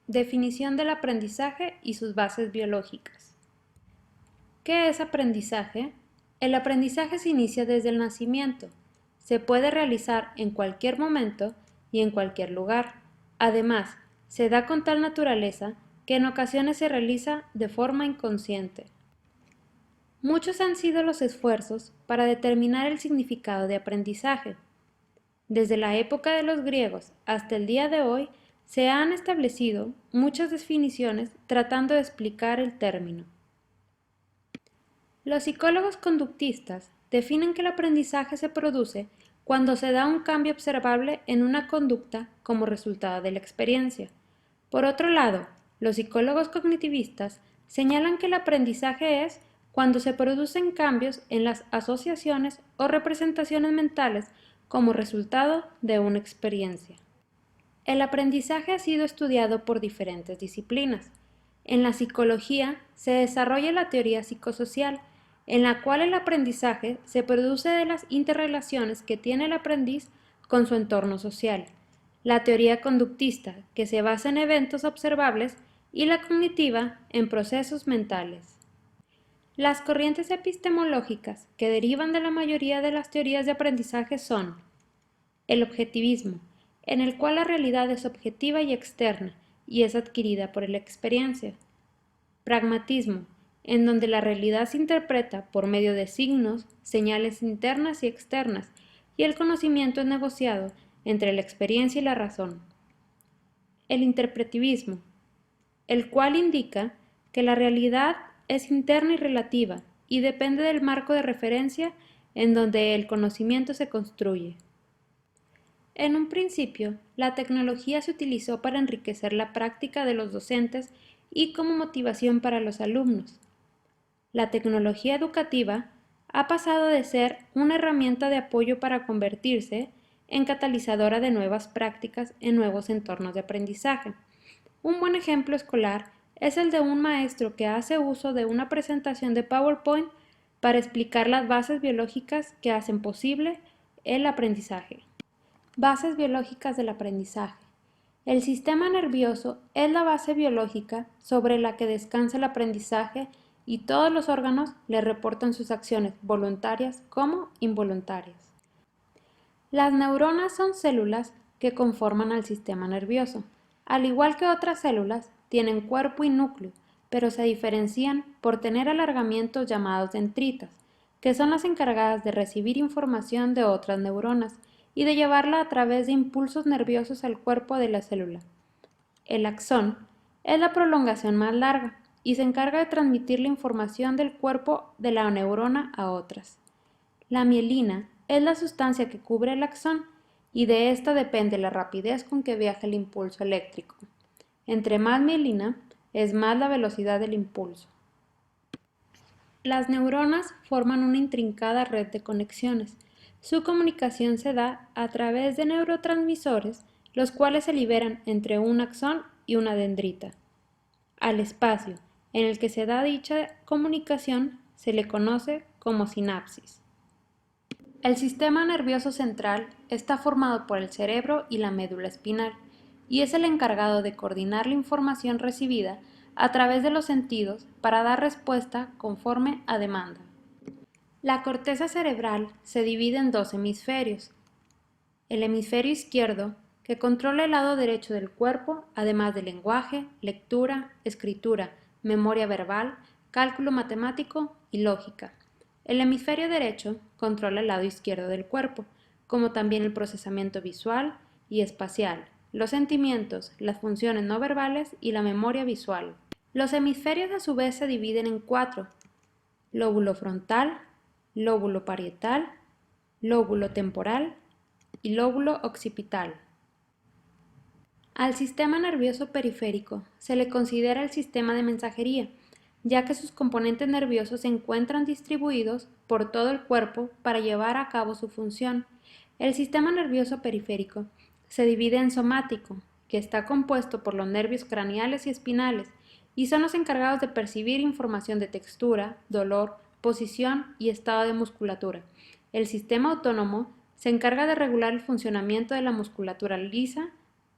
Definición del aprendizaje y sus bases biológicas. ¿Qué es aprendizaje? El aprendizaje se inicia desde el nacimiento. Se puede realizar en cualquier momento y en cualquier lugar. Además, se da con tal naturaleza que en ocasiones se realiza de forma inconsciente. Muchos han sido los esfuerzos para determinar el significado de aprendizaje. Desde la época de los griegos hasta el día de hoy, se han establecido muchas definiciones tratando de explicar el término. Los psicólogos conductistas definen que el aprendizaje se produce cuando se da un cambio observable en una conducta como resultado de la experiencia. Por otro lado, los psicólogos cognitivistas señalan que el aprendizaje es cuando se producen cambios en las asociaciones o representaciones mentales como resultado de una experiencia. El aprendizaje ha sido estudiado por diferentes disciplinas. En la psicología se desarrolla la teoría psicosocial, en la cual el aprendizaje se produce de las interrelaciones que tiene el aprendiz con su entorno social. La teoría conductista, que se basa en eventos observables, y la cognitiva, en procesos mentales. Las corrientes epistemológicas que derivan de la mayoría de las teorías de aprendizaje son el objetivismo, en el cual la realidad es objetiva y externa y es adquirida por la experiencia. Pragmatismo, en donde la realidad se interpreta por medio de signos, señales internas y externas, y el conocimiento es negociado entre la experiencia y la razón. El interpretivismo, el cual indica que la realidad es interna y relativa y depende del marco de referencia en donde el conocimiento se construye. En un principio, la tecnología se utilizó para enriquecer la práctica de los docentes y como motivación para los alumnos. La tecnología educativa ha pasado de ser una herramienta de apoyo para convertirse en catalizadora de nuevas prácticas en nuevos entornos de aprendizaje. Un buen ejemplo escolar es el de un maestro que hace uso de una presentación de PowerPoint para explicar las bases biológicas que hacen posible el aprendizaje. Bases biológicas del aprendizaje. El sistema nervioso es la base biológica sobre la que descansa el aprendizaje y todos los órganos le reportan sus acciones voluntarias como involuntarias. Las neuronas son células que conforman al sistema nervioso. Al igual que otras células, tienen cuerpo y núcleo, pero se diferencian por tener alargamientos llamados dendritas, que son las encargadas de recibir información de otras neuronas y de llevarla a través de impulsos nerviosos al cuerpo de la célula. El axón es la prolongación más larga y se encarga de transmitir la información del cuerpo de la neurona a otras. La mielina es la sustancia que cubre el axón y de esta depende la rapidez con que viaja el impulso eléctrico. Entre más mielina, es más la velocidad del impulso. Las neuronas forman una intrincada red de conexiones. Su comunicación se da a través de neurotransmisores, los cuales se liberan entre un axón y una dendrita. Al espacio en el que se da dicha comunicación se le conoce como sinapsis. El sistema nervioso central está formado por el cerebro y la médula espinal, y es el encargado de coordinar la información recibida a través de los sentidos para dar respuesta conforme a demanda. La corteza cerebral se divide en dos hemisferios. El hemisferio izquierdo, que controla el lado derecho del cuerpo, además de lenguaje, lectura, escritura, memoria verbal, cálculo matemático y lógica. El hemisferio derecho controla el lado izquierdo del cuerpo, como también el procesamiento visual y espacial, los sentimientos, las funciones no verbales y la memoria visual. Los hemisferios a su vez se dividen en cuatro: lóbulo frontal, lóbulo parietal, lóbulo temporal y lóbulo occipital. Al sistema nervioso periférico se le considera el sistema de mensajería, ya que sus componentes nerviosos se encuentran distribuidos por todo el cuerpo para llevar a cabo su función. El sistema nervioso periférico se divide en somático, que está compuesto por los nervios craneales y espinales, y son los encargados de percibir información de textura, dolor, posición y estado de musculatura. El sistema autónomo se encarga de regular el funcionamiento de la musculatura lisa,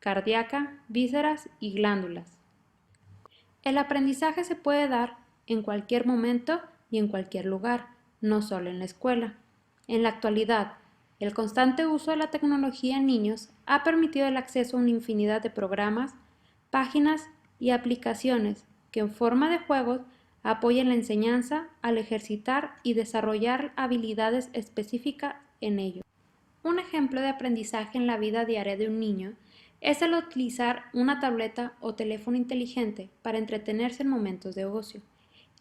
cardíaca, vísceras y glándulas. El aprendizaje se puede dar en cualquier momento y en cualquier lugar, no solo en la escuela. En la actualidad, el constante uso de la tecnología en niños ha permitido el acceso a una infinidad de programas, páginas y aplicaciones que en forma de juegos apoyan la enseñanza al ejercitar y desarrollar habilidades específicas en ello. Un ejemplo de aprendizaje en la vida diaria de un niño es el utilizar una tableta o teléfono inteligente para entretenerse en momentos de ocio.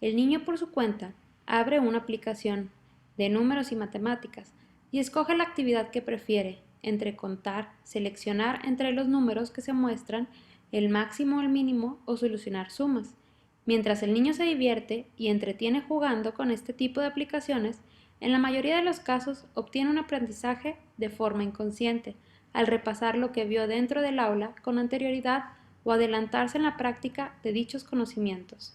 El niño por su cuenta abre una aplicación de números y matemáticas y escoge la actividad que prefiere, entre contar, seleccionar entre los números que se muestran el máximo o el mínimo o solucionar sumas. Mientras el niño se divierte y entretiene jugando con este tipo de aplicaciones, en la mayoría de los casos obtiene un aprendizaje de forma inconsciente, al repasar lo que vio dentro del aula con anterioridad o adelantarse en la práctica de dichos conocimientos.